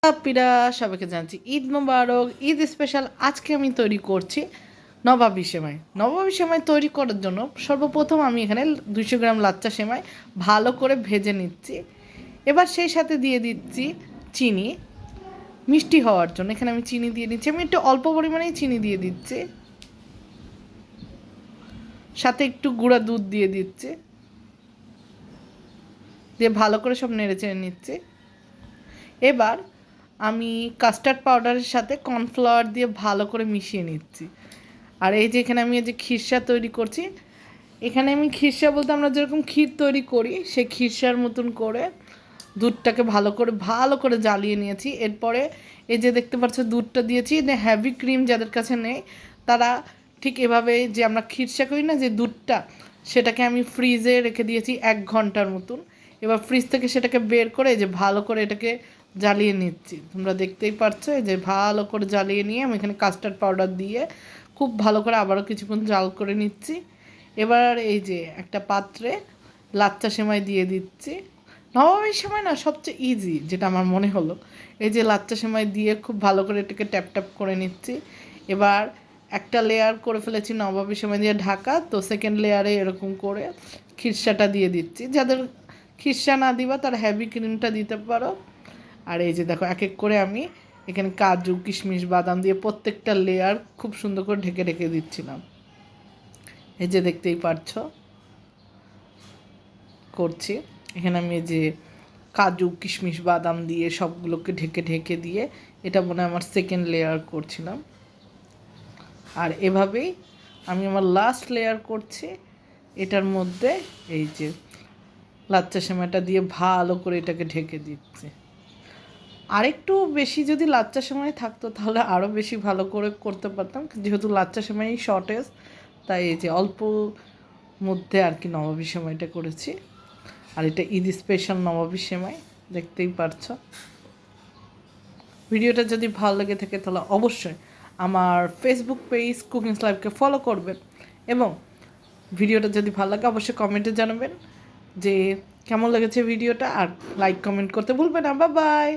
আপিরা সবাইকে জানাচ্ছি ঈদ মোবারক। ঈদ স্পেশাল আজকে আমি তৈরি করছি নবাবী সেমাই। নবাবী সেমাই তৈরি করার জন্য সর্বপ্রথম আমি এখানে 200 গ্রাম লাচ্চা সেমাই ভালো করে ভেজে নিচ্ছি। এবার সেই সাথে দিয়ে দিচ্ছি চিনি মিষ্টি হওয়ার জন্য। এখানে আমি চিনি দিয়ে দিচ্ছি, আমি একটু অল্প পরিমাণেই চিনি দিয়ে দিচ্ছি, সাথে একটু গুঁড়া দুধ দিয়ে দিচ্ছি, দিয়ে ভালো করে সব নেড়ে চেড়ে নিচ্ছি। এবার আমি কাস্টার্ড পাউডারের সাথে কর্নফ্লাওয়ার দিয়ে ভালো করে মিশিয়ে নিচ্ছি। আর এই যে এখানে আমি এই যে খিরসা তৈরি করছি, এখানে আমি খিরসা বলতে আমরা যেরকম ক্ষীর তৈরি করি সেই খিরসার মতন করে দুধটাকে ভালো করে জ্বালিয়ে নিয়েছি। এরপরে এই যে দেখতে পাচ্ছ দুধটা দিয়েছি, হ্যাভি ক্রিম যাদের কাছে নেই তারা ঠিক এভাবে যে আমরা খিরসা করি না যে দুধটা, সেটাকে আমি ফ্রিজে রেখে দিয়েছি 1 ঘন্টার মতন। এবার ফ্রিজ থেকে সেটাকে বের করে যে ভালো করে এটাকে জ্বালিয়ে নিচ্ছি। তোমরা দেখতেই পাচ্ছ এই যে ভালো করে জ্বালিয়ে নিয়ে আমি এখানে কাস্টার্ড পাউডার দিয়ে খুব ভালো করে আবারও কিছুক্ষণ জাল করে নিচ্ছি। এবার এই যে একটা পাত্রে লাচ্চা সেমাই দিয়ে দিচ্ছি। নবমীর সময় না সবচেয়ে ইজি যেটা আমার মনে হলো, এই যে লাচ্চা সেমাই দিয়ে খুব ভালো করে এটাকে ট্যাপ ট্যাপ করে নিচ্ছি। এবার একটা লেয়ার করে ফেলেছি নবাবী সেমাই দিয়ে ঢাকা, তো সেকেন্ড লেয়ারে এরকম করে খিরসাটা দিয়ে দিচ্ছি। যাদের খিরসা না দিবা তারা হ্যাভি ক্রিমটা দিতে পারো। আর এই যে দেখো এক এক করে আমি এখানে কাজু কিশমিশ বাদাম দিয়ে প্রত্যেকটা লেয়ার খুব সুন্দর করে ঢেকে ঢেকে দিচ্ছিলাম। এই যে দেখতেই পারছ করছি। এখানে আমি এই যে কাজু কিশমিশ বাদাম দিয়ে সবগুলোকে ঢেকে ঢেকে দিয়ে এটা মনে হয় আমার সেকেন্ড লেয়ার করছিলাম। আর এভাবেই আমি আমার লাস্ট লেয়ার করছি এটার মধ্যে। এই যে লাচ্চা সেমাইটা দিয়ে ভালো করে এটাকে ঢেকে দিচ্ছি। আরেকটু বেশি যদি লাচ্চা সেমাই থাকতো তাহলে আরও বেশি ভালো করে করতে পারতাম, যেহেতু লাচ্চা সেমাই শর্টেজ তাই এই যে অল্প মধ্যে আর কি নবাবী সেমাইটা করেছি। আর এটা ঈদ স্পেশাল নবাবী সেমাই, দেখতেই পারছ। ভিডিওটা যদি ভালো লেগে থাকে তাহলে অবশ্যই আমার ফেসবুক পেজ কুকিংস লাইভকে ফলো করবেন, এবং ভিডিওটা যদি ভালো লাগে অবশ্যই কমেন্টে জানাবেন যে কেমন লেগেছে ভিডিওটা, আর লাইক কমেন্ট করতে ভুলবেন না। Bye bye.